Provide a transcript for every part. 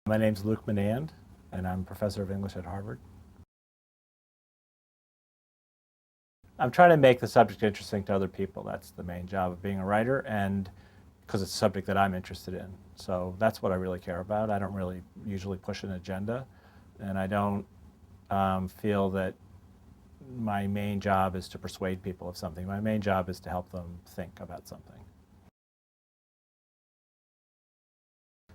My name's Luke Menand, and I'm a professor of English at Harvard. I'm trying to make the subject interesting to other people. That's the main job of being a writer, and because it's a subject that I'm interested in. So that's what I really care about. I don't really usually push an agenda, and I don't feel that my main job is to persuade people of something. My main job is to help them think about something.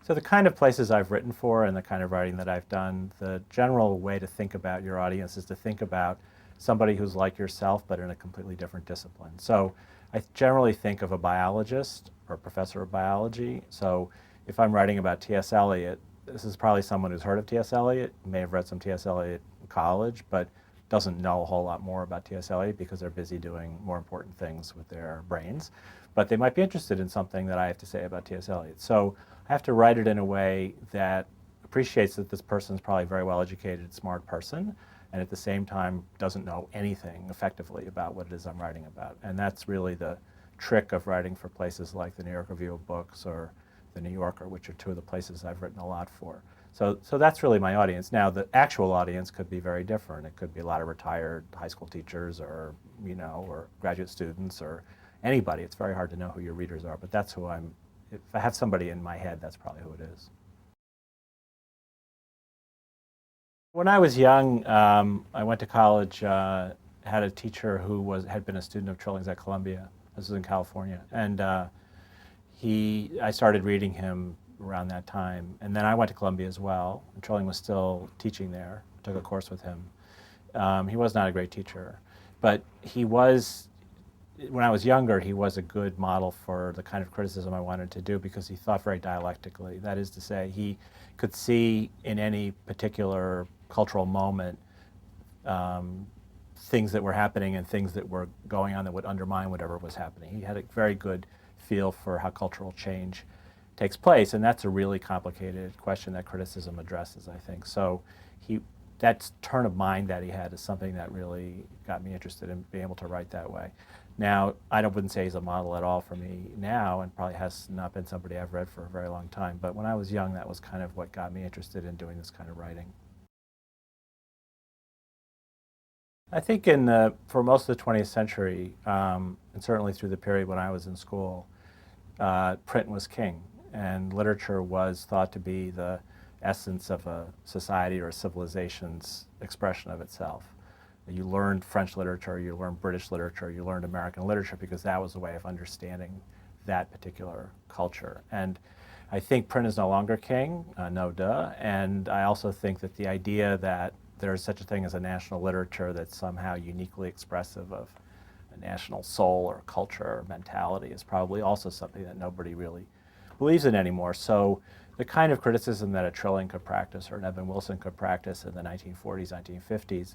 So the kind of places I've written for and the kind of writing that I've done, the general way to think about your audience is to think about somebody who's like yourself but in a completely different discipline. So I generally think of a biologist or a professor of biology. So if I'm writing about T.S. Eliot, this is probably someone who's heard of T.S. Eliot, may have read some T.S. Eliot in college, but doesn't know a whole lot more about T.S. Eliot because they're busy doing more important things with their brains. But they might be interested in something that I have to say about T.S. Eliot. So I have to write it in a way that appreciates that this person is probably a very well-educated, smart person, and at the same time doesn't know anything effectively about what it is I'm writing about. And that's really the trick of writing for places like the New York Review of Books or the New Yorker, which are two of the places I've written a lot for. So that's really my audience. Now, the actual audience could be very different. It could be a lot of retired high school teachers or, or graduate students or anybody. It's very hard to know who your readers are, but that's who if I have somebody in my head, that's probably who it is. When I was young, I went to college, had a teacher who had been a student of Trilling's at Columbia. This was in California. And I started reading him around that time. And then I went to Columbia as well. And Trilling was still teaching there. I took a course with him. He was not a great teacher, but when I was younger, he was a good model for the kind of criticism I wanted to do because he thought very dialectically. That is to say, he could see in any particular cultural moment things that were happening and things that were going on that would undermine whatever was happening. He had a very good feel for how cultural change takes place, and that's a really complicated question that criticism addresses, I think. So that turn of mind that he had is something that really got me interested in being able to write that way. Now, I wouldn't say he's a model at all for me now, and probably has not been somebody I've read for a very long time. But when I was young, that was kind of what got me interested in doing this kind of writing. I think for most of the 20th century, and certainly through the period when I was in school, print was king, and literature was thought to be the essence of a society or a civilization's expression of itself. You learned French literature, you learned British literature, you learned American literature because that was a way of understanding that particular culture. And I think print is no longer king, no duh. And I also think that the idea that there is such a thing as a national literature that's somehow uniquely expressive of a national soul or culture or mentality is probably also something that nobody really believes in anymore. So the kind of criticism that a Trilling could practice or an Evan Wilson could practice in the 1940s, 1950s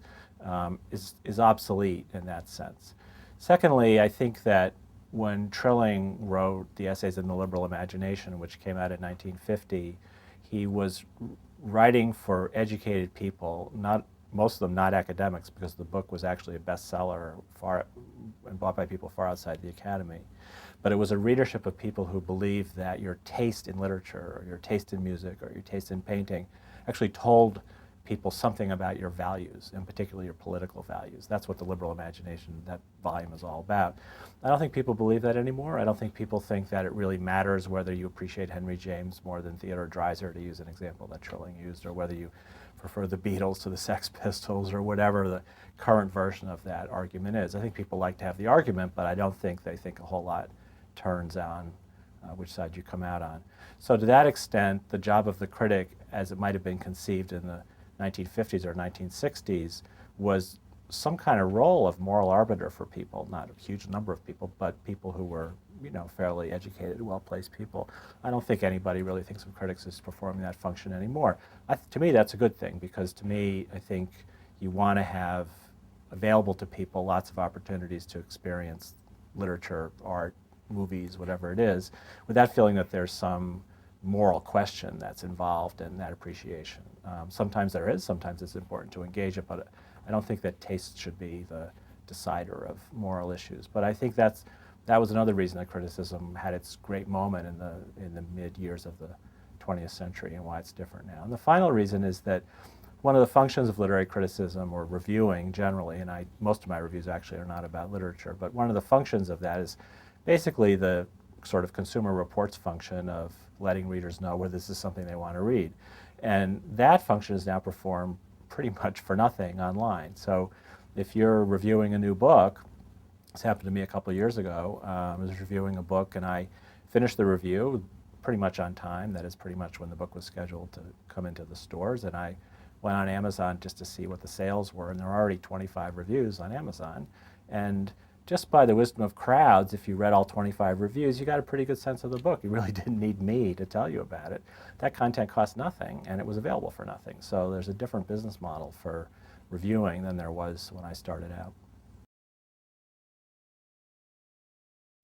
is obsolete in that sense. Secondly, I think that when Trilling wrote the Essays in the Liberal Imagination, which came out in 1950, he was writing for educated people, most of them not academics, because the book was actually a bestseller and bought by people far outside the academy. But it was a readership of people who believed that your taste in literature or your taste in music or your taste in painting actually told people something about your values, and particularly your political values. That's what the liberal imagination, that volume, is all about. I don't think people believe that anymore. I don't think people think that it really matters whether you appreciate Henry James more than Theodore Dreiser, to use an example that Trilling used, or whether you prefer the Beatles to the Sex Pistols, or whatever the current version of that argument is. I think people like to have the argument, but I don't think they think a whole lot turns on which side you come out on. So to that extent, the job of the critic, as it might have been conceived in the 1950s or 1960s, was some kind of role of moral arbiter for people, not a huge number of people, but people who were, fairly educated, well-placed people. I don't think anybody really thinks of critics as performing that function anymore. To me, that's a good thing, because to me, I think you want to have available to people lots of opportunities to experience literature, art, movies, whatever it is, without feeling that there's some moral question that's involved in that appreciation. Sometimes there is, sometimes it's important to engage it, but I don't think that taste should be the decider of moral issues. But I think that was another reason that criticism had its great moment in the mid-years of the 20th century and why it's different now. And the final reason is that one of the functions of literary criticism or reviewing generally, and most of my reviews actually are not about literature, but one of the functions of that is basically the sort of consumer reports function of letting readers know whether this is something they want to read. And that function is now performed pretty much for nothing online. So if you're reviewing a new book, this happened to me a couple of years ago. I was reviewing a book and I finished the review pretty much on time. That is pretty much when the book was scheduled to come into the stores. And I went on Amazon just to see what the sales were. And there were already 25 reviews on Amazon. And just by the wisdom of crowds, if you read all 25 reviews, you got a pretty good sense of the book. You really didn't need me to tell you about it. That content cost nothing, and it was available for nothing. So there's a different business model for reviewing than there was when I started out.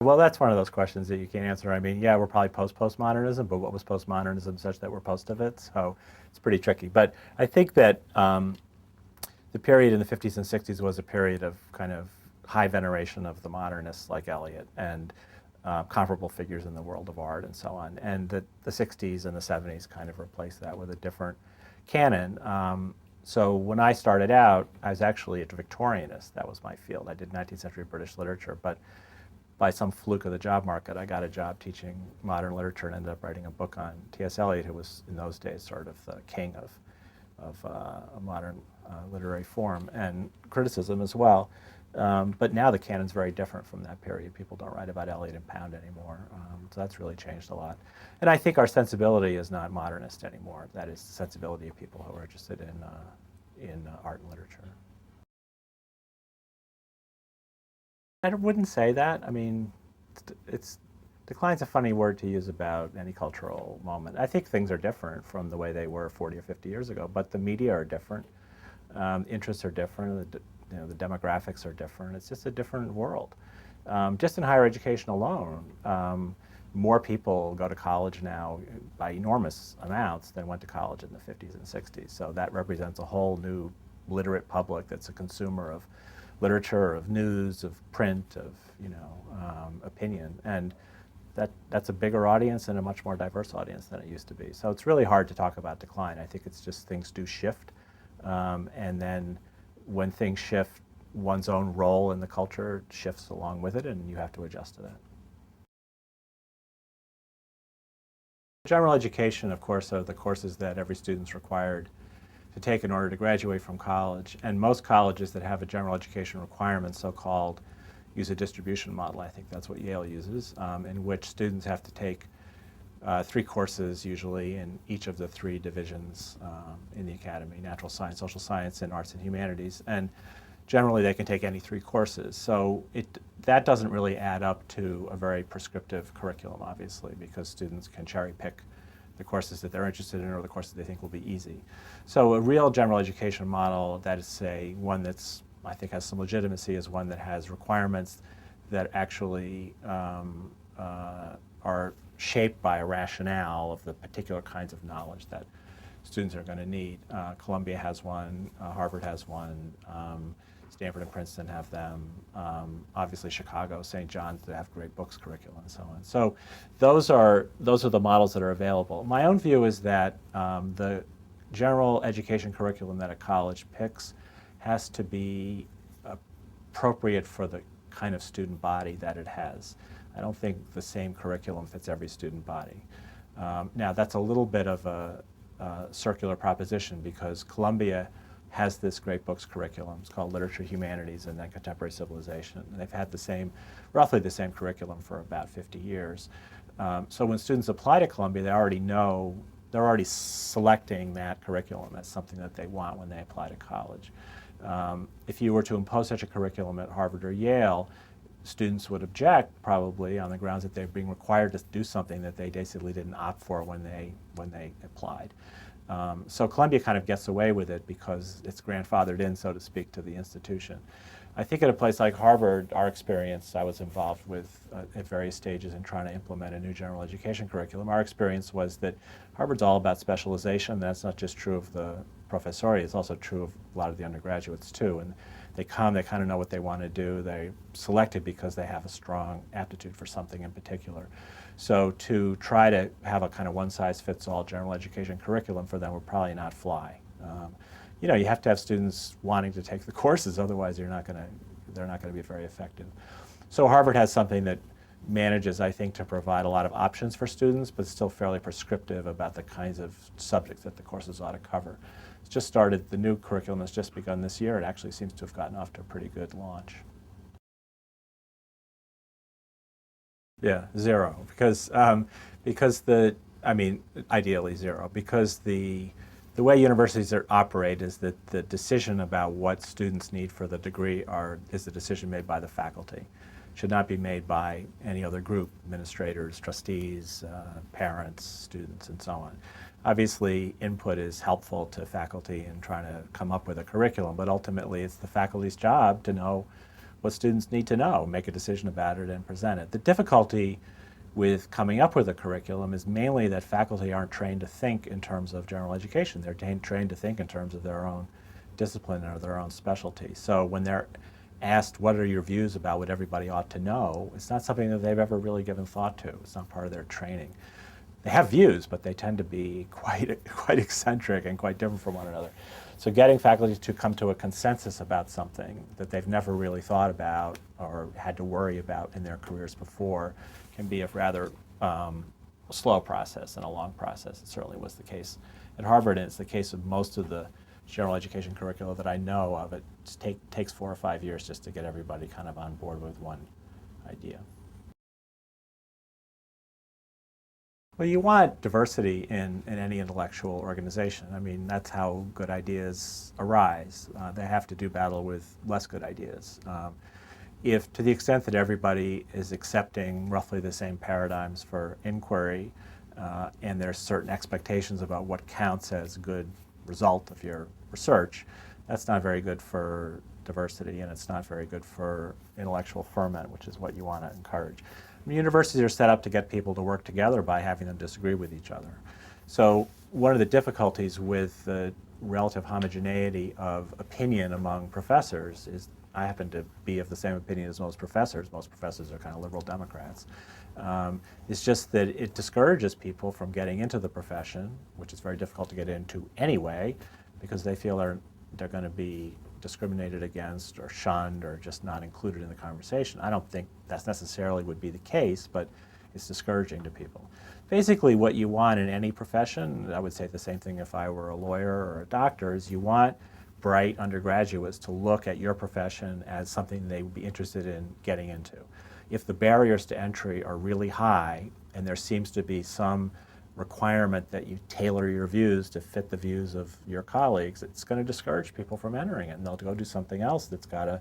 Well, that's one of those questions that you can't answer. I mean, yeah, we're probably postmodernism, but what was postmodernism such that we're post of it? So it's pretty tricky. But I think that the period in the 50s and 60s was a period of kind of high veneration of the modernists like Eliot and comparable figures in the world of art and so on. And the 60s and the 70s kind of replaced that with a different canon. So when I started out, I was actually a Victorianist. That was my field. I did 19th century British literature, but by some fluke of the job market, I got a job teaching modern literature and ended up writing a book on T.S. Eliot, who was in those days sort of the king of a modern literary form and criticism as well. But now the canon's very different from that period. People don't write about Eliot and Pound anymore. So that's really changed a lot. And I think our sensibility is not modernist anymore. That is the sensibility of people who are interested in art and literature. I wouldn't say that. I mean, decline's a funny word to use about any cultural moment. I think things are different from the way they were 40 or 50 years ago, but the media are different. Interests are different. The demographics are different. It's just a different world. Just in higher education alone, more people go to college now by enormous amounts than went to college in the 50s and 60s. So that represents a whole new literate public that's a consumer of literature, of news, of print, of opinion, and that's a bigger audience and a much more diverse audience than it used to be. So it's really hard to talk about decline. I think it's just things do shift, and then when things shift, one's own role in the culture shifts along with it, and you have to adjust to that. General education, of course, are the courses that every student's required to take in order to graduate from college. And most colleges that have a general education requirement, so-called, use a distribution model. I think that's what Yale uses, in which students have to take 3 courses usually in each of the 3 divisions in the academy: natural science, social science, and arts and humanities. And generally they can take any 3 courses. So that doesn't really add up to a very prescriptive curriculum, obviously, because students can cherry pick the courses that they're interested in or the courses they think will be easy. So a real general education model, that is, say, one that's, I think, has some legitimacy, is one that has requirements that actually are shaped by a rationale of the particular kinds of knowledge that students are going to need. Columbia has one, Harvard has one, Stanford and Princeton have them. Obviously Chicago, St. John's, they have great books, curricula, and so on. So those are the models that are available. My own view is that the general education curriculum that a college picks has to be appropriate for the kind of student body that it has. I don't think the same curriculum fits every student body. Now that's a little bit of a circular proposition, because Columbia has this great books curriculum. It's called Literature, Humanities, and then Contemporary Civilization. And they've had roughly the same curriculum for about 50 years. So when students apply to Columbia, they already know, they're already selecting that curriculum as something that they want when they apply to college. If you were to impose such a curriculum at Harvard or Yale, students would object, probably, on the grounds that they're being required to do something that they basically didn't opt for when they applied. So Columbia kind of gets away with it because it's grandfathered in, so to speak, to the institution. I think at a place like Harvard, our experience, I was involved with at various stages in trying to implement a new general education curriculum. Our experience was that Harvard's all about specialization. That's not just true of the professorial. It's also true of a lot of the undergraduates too. And they come, they kind of know what they want to do. They select it because they have a strong aptitude for something in particular. So to try to have a kind of one-size-fits-all general education curriculum for them would probably not fly. You know, you have to have students wanting to take the courses, otherwise they're not going to be very effective. So Harvard has something that manages, I think, to provide a lot of options for students, but still fairly prescriptive about the kinds of subjects that the courses ought to cover. It's just started, the new curriculum has just begun this year. It actually seems to have gotten off to a pretty good launch. Yeah, zero, because ideally zero, because the way universities operate is that the decision about what students need for the degree is the decision made by the faculty. Should not be made by any other group, administrators, trustees, parents, students, and so on. Obviously, input is helpful to faculty in trying to come up with a curriculum, but ultimately it's the faculty's job to know what students need to know, make a decision about it, and present it. The difficulty with coming up with a curriculum is mainly that faculty aren't trained to think in terms of general education. They're trained to think in terms of their own discipline or their own specialty. So when they're asked what are your views about what everybody ought to know, it's not something that they've ever really given thought to. It's not part of their training. They have views, but they tend to be quite eccentric and quite different from one another. So getting faculty to come to a consensus about something that they've never really thought about or had to worry about in their careers before can be a rather slow process and a long process. It certainly was the case at Harvard, and it's the case of most of the general education curricula that I know of. It takes 4 or 5 years just to get everybody kind of on board with one idea. Well, you want diversity in any intellectual organization. I mean, that's how good ideas arise. They have to do battle with less good ideas. If, to the extent that everybody is accepting roughly the same paradigms for inquiry, and there's certain expectations about what counts as a good result of your research, that's not very good for diversity, and it's not very good for intellectual ferment, which is what you want to encourage. I mean, universities are set up to get people to work together by having them disagree with each other. So one of the difficulties with the relative homogeneity of opinion among professors is, I happen to be of the same opinion as most professors. Most professors are kind of liberal Democrats. It's just that it discourages people from getting into the profession, which is very difficult to get into anyway, because they feel they're going to be discriminated against or shunned or just not included in the conversation. I don't think that necessarily would be the case, but it's discouraging to people. Basically, what you want in any profession, I would say the same thing if I were a lawyer or a doctor, is you want bright undergraduates to look at your profession as something they would be interested in getting into. If the barriers to entry are really high and there seems to be some requirement that you tailor your views to fit the views of your colleagues, it's going to discourage people from entering it, and they'll go do something else that's got a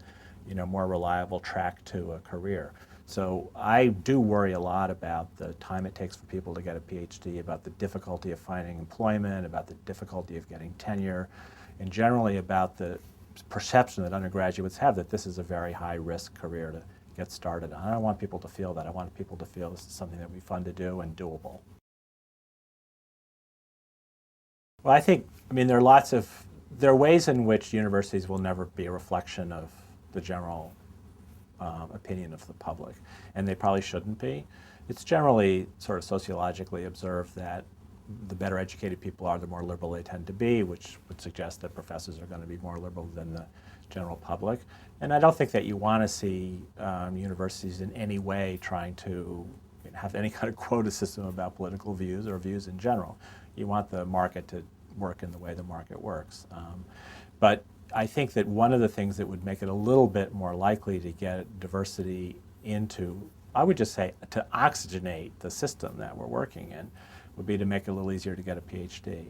more reliable track to a career. So I do worry a lot about the time it takes for people to get a PhD, about the difficulty of finding employment, about the difficulty of getting tenure, and generally about the perception that undergraduates have that this is a very high-risk career to get started on. I don't want people to feel that. I want people to feel this is something that would be fun to do and doable. Well, there are ways in which universities will never be a reflection of the general opinion of the public, and they probably shouldn't be. It's generally sort of sociologically observed that the better educated people are, the more liberal they tend to be, which would suggest that professors are going to be more liberal than the general public. And I don't think that you want to see universities in any way trying to have any kind of quota system about political views or views in general. You want the market to work in the way the market works. But I think that one of the things that would make it a little bit more likely to get diversity into, I would just say, to oxygenate the system that we're working in, would be to make it a little easier to get a PhD.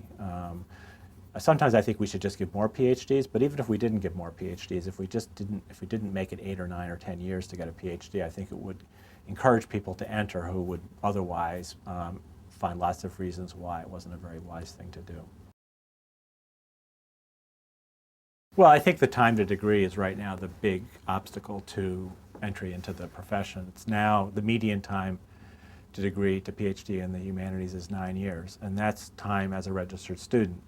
Sometimes I think we should just give more PhDs, but even if we didn't give more PhDs, if we didn't make it 8 or 9 or 10 years to get a PhD, I think it would encourage people to enter who would otherwise find lots of reasons why it wasn't a very wise thing to do. Well, I think the time to degree is right now the big obstacle to entry into the profession. It's now the median time to degree to PhD in the humanities is 9 years, and that's time as a registered student.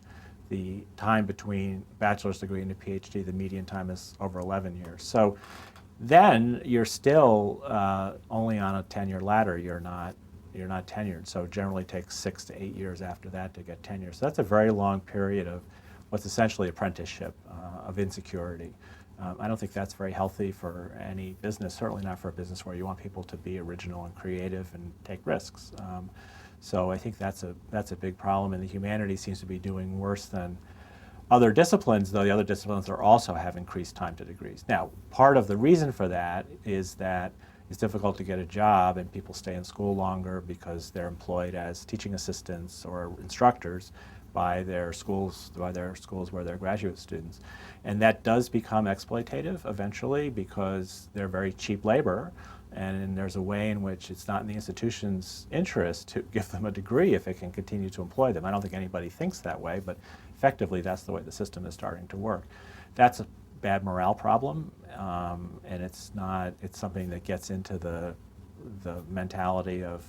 the time between bachelor's degree and a PhD, the median time is over 11 years. So then you're still only on a tenure ladder. You're not tenured. So it generally takes 6 to 8 years after that to get tenure. So that's a very long period of what's essentially apprenticeship of insecurity. I don't think that's very healthy for any business, certainly not for a business where you want people to be original and creative and take risks. So I think that's a big problem, and the humanities seems to be doing worse than other disciplines, though the other disciplines are also have increased time to degrees. Now, part of the reason for that is that it's difficult to get a job and people stay in school longer because they're employed as teaching assistants or instructors by their schools where they're graduate students. And that does become exploitative eventually because they're very cheap labor, and there's a way in which it's not in the institution's interest to give them a degree if it can continue to employ them. I don't think anybody thinks that way, but effectively that's the way the system is starting to work. That's a bad morale problem, and it's something that gets into the mentality of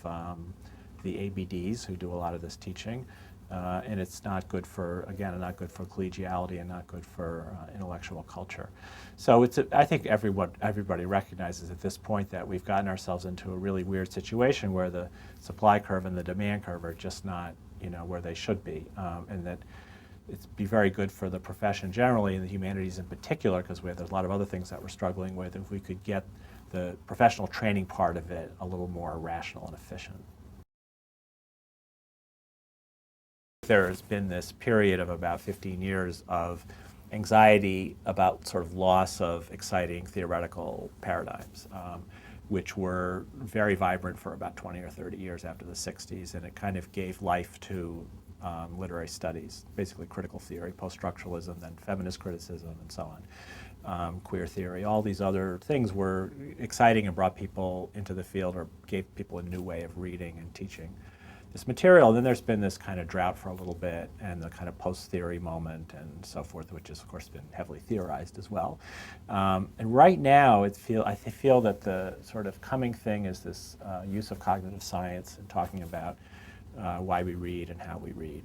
the ABDs who do a lot of this teaching. And it's not good for, again, not good for collegiality and not good for intellectual culture. So I think everybody recognizes at this point that we've gotten ourselves into a really weird situation where the supply curve and the demand curve are just not, where they should be, and that it'd be very good for the profession generally and the humanities in particular, because there's a lot of other things that we're struggling with, if we could get the professional training part of it a little more rational and efficient. There's been this period of about 15 years of anxiety about sort of loss of exciting theoretical paradigms, which were very vibrant for about 20 or 30 years after the 60s, and it kind of gave life to literary studies, basically critical theory, post-structuralism, then feminist criticism, and so on. Queer theory, all these other things were exciting and brought people into the field or gave people a new way of reading and teaching this material. And then there's been this kind of drought for a little bit, and the kind of post-theory moment and so forth, which has of course been heavily theorized as well. And right now I feel that the sort of coming thing is this use of cognitive science and talking about why we read and how we read.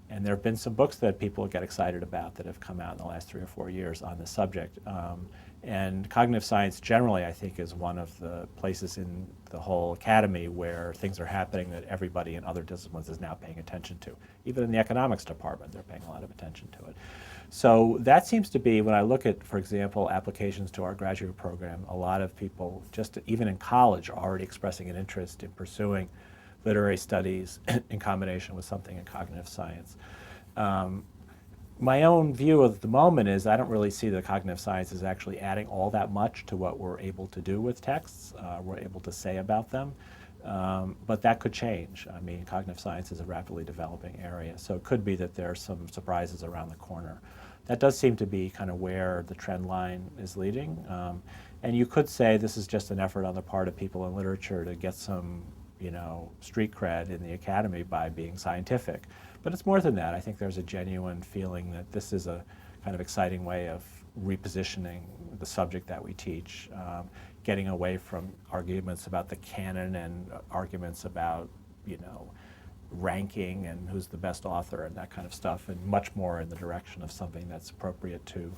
And there have been some books that people get excited about that have come out in the last 3 or 4 years on this subject. And cognitive science generally, I think, is one of the places in the whole academy where things are happening that everybody in other disciplines is now paying attention to. Even in the economics department, they're paying a lot of attention to it. So that seems to be, when I look at, for example, applications to our graduate program, a lot of people, just even in college, are already expressing an interest in pursuing literary studies in combination with something in cognitive science. My own view at the moment is I don't really see the cognitive sciences actually adding all that much to what we're able to do with texts, we're able to say about them. But that could change. I mean, cognitive science is a rapidly developing area, so it could be that there are some surprises around the corner. That does seem to be kind of where the trend line is leading. And you could say this is just an effort on the part of people in literature to get some street cred in the academy by being scientific. But it's more than that. I think there's a genuine feeling that this is a kind of exciting way of repositioning the subject that we teach, getting away from arguments about the canon and arguments about, ranking and who's the best author and that kind of stuff, and much more in the direction of something that's appropriate to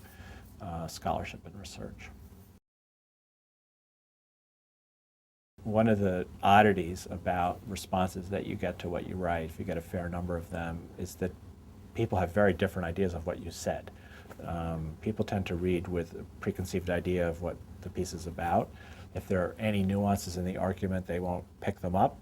scholarship and research. One of the oddities about responses that you get to what you write, if you get a fair number of them, is that people have very different ideas of what you said. People tend to read with a preconceived idea of what the piece is about. If there are any nuances in the argument, they won't pick them up.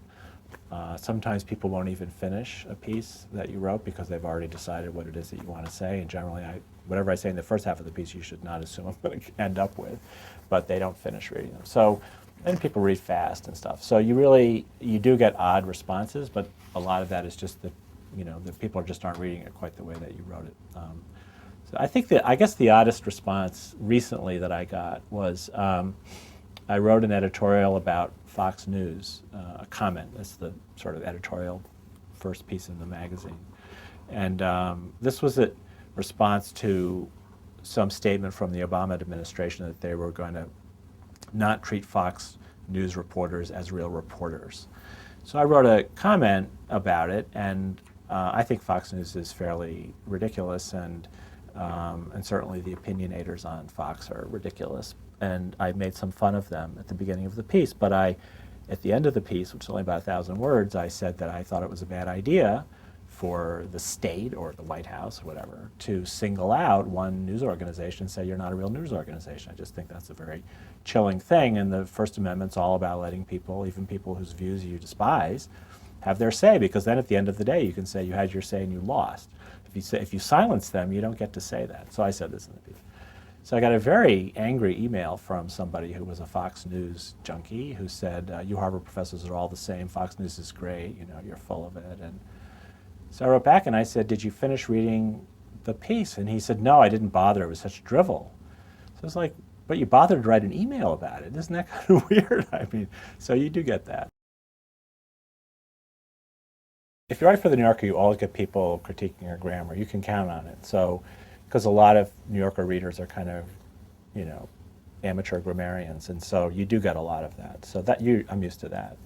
Sometimes people won't even finish a piece that you wrote because they've already decided what it is that you want to say, and generally whatever I say in the first half of the piece you should not assume I'm going to end up with, but they don't finish reading them. So, and people read fast and stuff. So you do get odd responses, but a lot of that is just that, that people just aren't reading it quite the way that you wrote it. So I guess the oddest response recently that I got was, I wrote an editorial about Fox News, a comment. That's the sort of editorial first piece in the magazine. And this was a response to some statement from the Obama administration that they were going to not treat Fox News reporters as real reporters. So I wrote a comment about it, and I think Fox News is fairly ridiculous, and certainly the opinionators on Fox are ridiculous. And I made some fun of them at the beginning of the piece, but at the end of the piece, which is only about 1,000 words, I said that I thought it was a bad idea for the state or the White House or whatever to single out one news organization and say you're not a real news organization. I just think that's a very chilling thing, and the First Amendment's all about letting people, even people whose views you despise, have their say, because then at the end of the day you can say you had your say and you lost. If you silence them, you don't get to say that. So I said this in the piece. So I got a very angry email from somebody who was a Fox News junkie who said, you Harvard professors are all the same, Fox News is great, you're full of it. And so I wrote back and I said, did you finish reading the piece? And he said, no, I didn't bother, it was such drivel. So I was like, but you bothered to write an email about it. Isn't that kind of weird? I mean, so you do get that. If you write for the New Yorker, you always get people critiquing your grammar. You can count on it. So, because a lot of New Yorker readers are kind of, amateur grammarians, and so you do get a lot of that. So I'm used to that.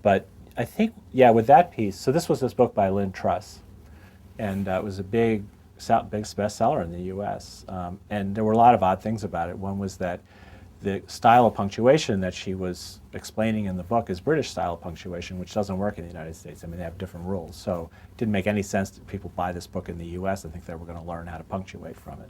But I think, with that piece, so this book by Lynn Truss, and it was a big bestseller in the U.S. And there were a lot of odd things about it. One was that the style of punctuation that she was explaining in the book is British style punctuation, which doesn't work in the United States. I mean, they have different rules. So it didn't make any sense that people buy this book in the US and think they were going to learn how to punctuate from it.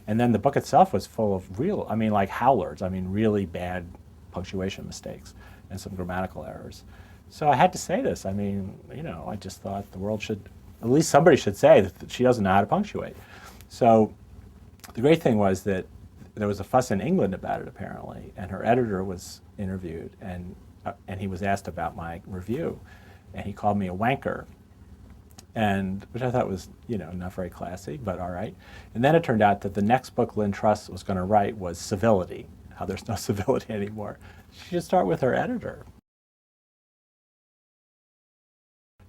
And then the book itself was full of like howlers, really bad punctuation mistakes and some grammatical errors. So I had to say this. I just thought the world should, at least somebody should say that she doesn't know how to punctuate. So the great thing was that there was a fuss in England about it, apparently, and her editor was interviewed, and he was asked about my review, and he called me a wanker, which I thought was, not very classy, but all right. And then it turned out that the next book Lynn Truss was going to write was Civility, how there's no civility anymore. She should start with her editor.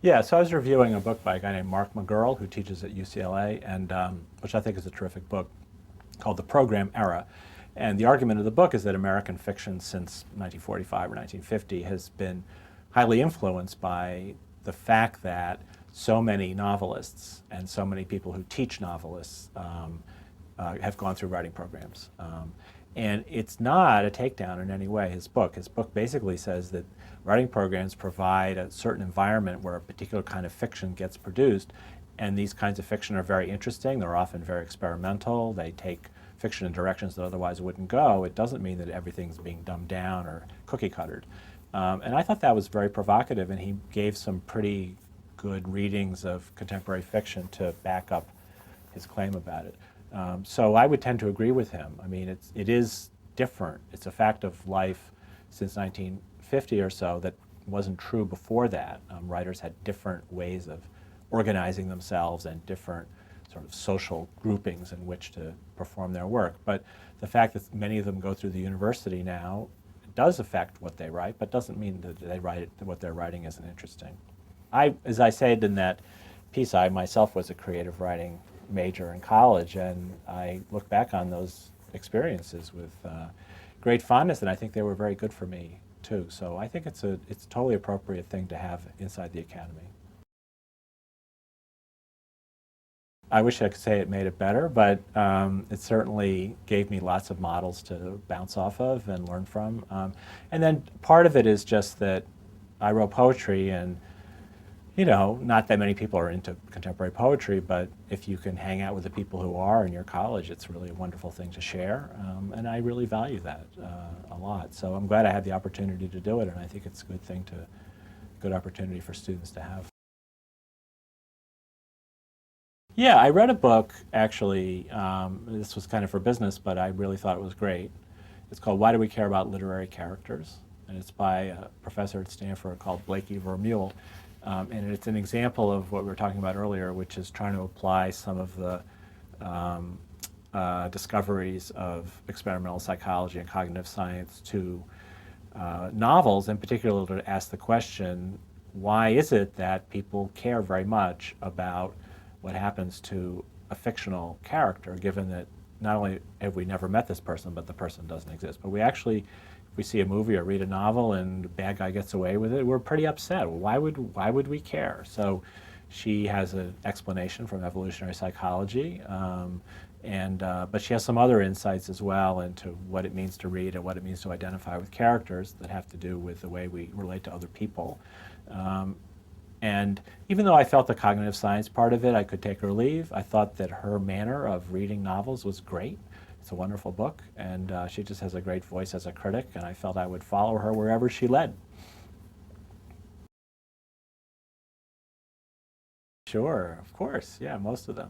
Yeah, so I was reviewing a book by a guy named Mark McGurl, who teaches at UCLA, and which I think is a terrific book, called The Program Era. And the argument of the book is that American fiction since 1945 or 1950 has been highly influenced by the fact that so many novelists and so many people who teach novelists have gone through writing programs. And it's not a takedown in any way, his book. His book basically says that writing programs provide a certain environment where a particular kind of fiction gets produced, and these kinds of fiction are very interesting. They're often very experimental. They take fiction in directions that otherwise wouldn't go. It doesn't mean that everything's being dumbed down or cookie-cuttered. And I thought that was very provocative, and he gave some pretty good readings of contemporary fiction to back up his claim about it. So I would tend to agree with him. It is different. It's a fact of life since 1950 or so that wasn't true before that. Writers had different ways of organizing themselves and different sort of social groupings in which to perform their work. But the fact that many of them go through the university now does affect what they write, but doesn't mean that what they're writing isn't interesting. As I said in that piece, I myself was a creative writing major in college, and I look back on those experiences with great fondness, and I think they were very good for me too. So I think it's a totally appropriate thing to have inside the academy. I wish I could say it made it better, but it certainly gave me lots of models to bounce off of and learn from. And then part of it is just that I wrote poetry, and not that many people are into contemporary poetry, but if you can hang out with the people who are in your college, it's really a wonderful thing to share, and I really value that a lot. So I'm glad I had the opportunity to do it, and I think it's a good opportunity for students to have. Yeah, I read a book, actually. This was kind of for business, but I really thought it was great. It's called Why Do We Care About Literary Characters? And it's by a professor at Stanford called Blakey Vermeule. And it's an example of what we were talking about earlier, which is trying to apply some of the discoveries of experimental psychology and cognitive science to novels, in particular to ask the question, why is it that people care very much about what happens to a fictional character, given that not only have we never met this person, but the person doesn't exist. But if we see a movie or read a novel and the bad guy gets away with it, we're pretty upset. Well, why would we care? So she has an explanation from evolutionary psychology, but she has some other insights as well into what it means to read and what it means to identify with characters that have to do with the way we relate to other people. And even though I felt the cognitive science part of it, I could take or leave, I thought that her manner of reading novels was great. It's a wonderful book, and she just has a great voice as a critic, and I felt I would follow her wherever she led. Sure, of course, yeah, most of them.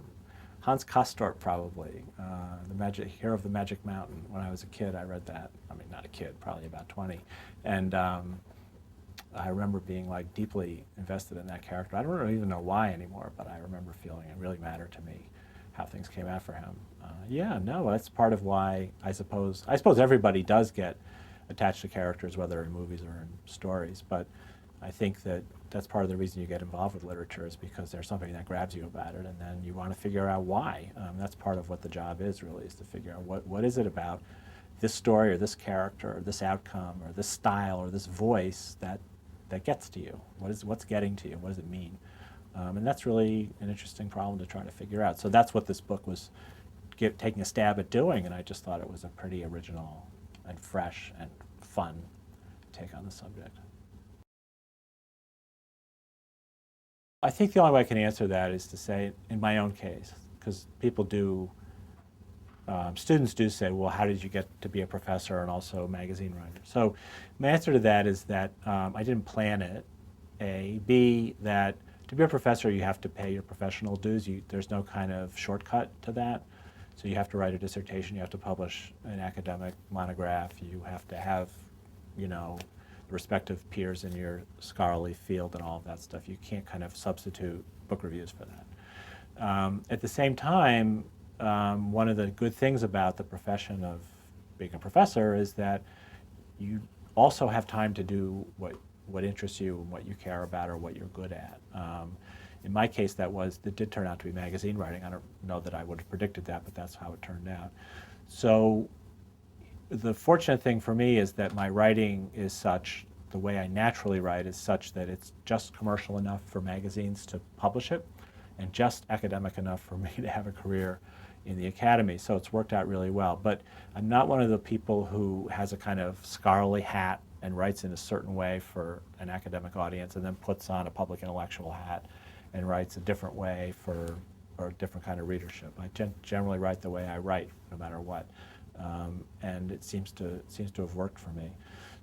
Hans Castorp, probably, the Hero of the Magic Mountain. When I was a kid, I read that. I mean, not a kid, probably about 20. And I remember being like deeply invested in that character. I don't really even know why anymore, but I remember feeling it really mattered to me how things came out for him. Yeah, no, that's part of why I suppose everybody does get attached to characters, whether in movies or in stories, but I think that that's part of the reason you get involved with literature is because there's something that grabs you about it, and then you want to figure out why. That's part of what the job is, really, is to figure out what is it about this story or this character or this outcome or this style or this voice that gets to you. What's getting to you? What does it mean? And that's really an interesting problem to try to figure out. So that's what this book was taking a stab at doing, and I just thought it was a pretty original and fresh and fun take on the subject. I think the only way I can answer that is to say, in my own case, because students do say, well, how did you get to be a professor and also a magazine writer? So my answer to that is that I didn't plan it, A. B, that to be a professor, you have to pay your professional dues. There's no kind of shortcut to that. So you have to write a dissertation, you have to publish an academic monograph, you have to have, respective peers in your scholarly field and all of that stuff. You can't kind of substitute book reviews for that. At the same time, one of the good things about the profession of being a professor is that you also have time to do what interests you and what you care about or what you're good at. In my case, that did turn out to be magazine writing. I don't know that I would have predicted that, but that's how it turned out. So the fortunate thing for me is that my writing is such, the way I naturally write is such that it's just commercial enough for magazines to publish it and just academic enough for me to have a career in the academy. So it's worked out really well. But I'm not one of the people who has a kind of scholarly hat and writes in a certain way for an academic audience and then puts on a public intellectual hat and writes a different way for a different kind of readership. I generally write the way I write, no matter what. And it seems to have worked for me.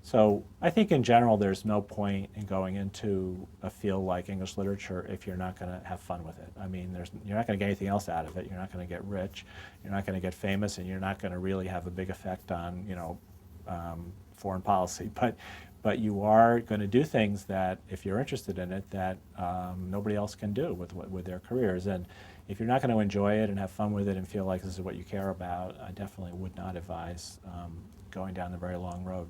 So I think in general there's no point in going into a field like English literature if you're not going to have fun with it. I mean, you're not going to get anything else out of it. You're not going to get rich. You're not going to get famous, and you're not going to really have a big effect on foreign policy. But you are going to do things that, if you're interested in it, that nobody else can do with their careers. And if you're not going to enjoy it and have fun with it and feel like this is what you care about, I definitely would not advise going down the very long road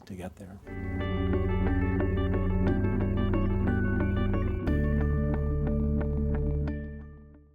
to get there.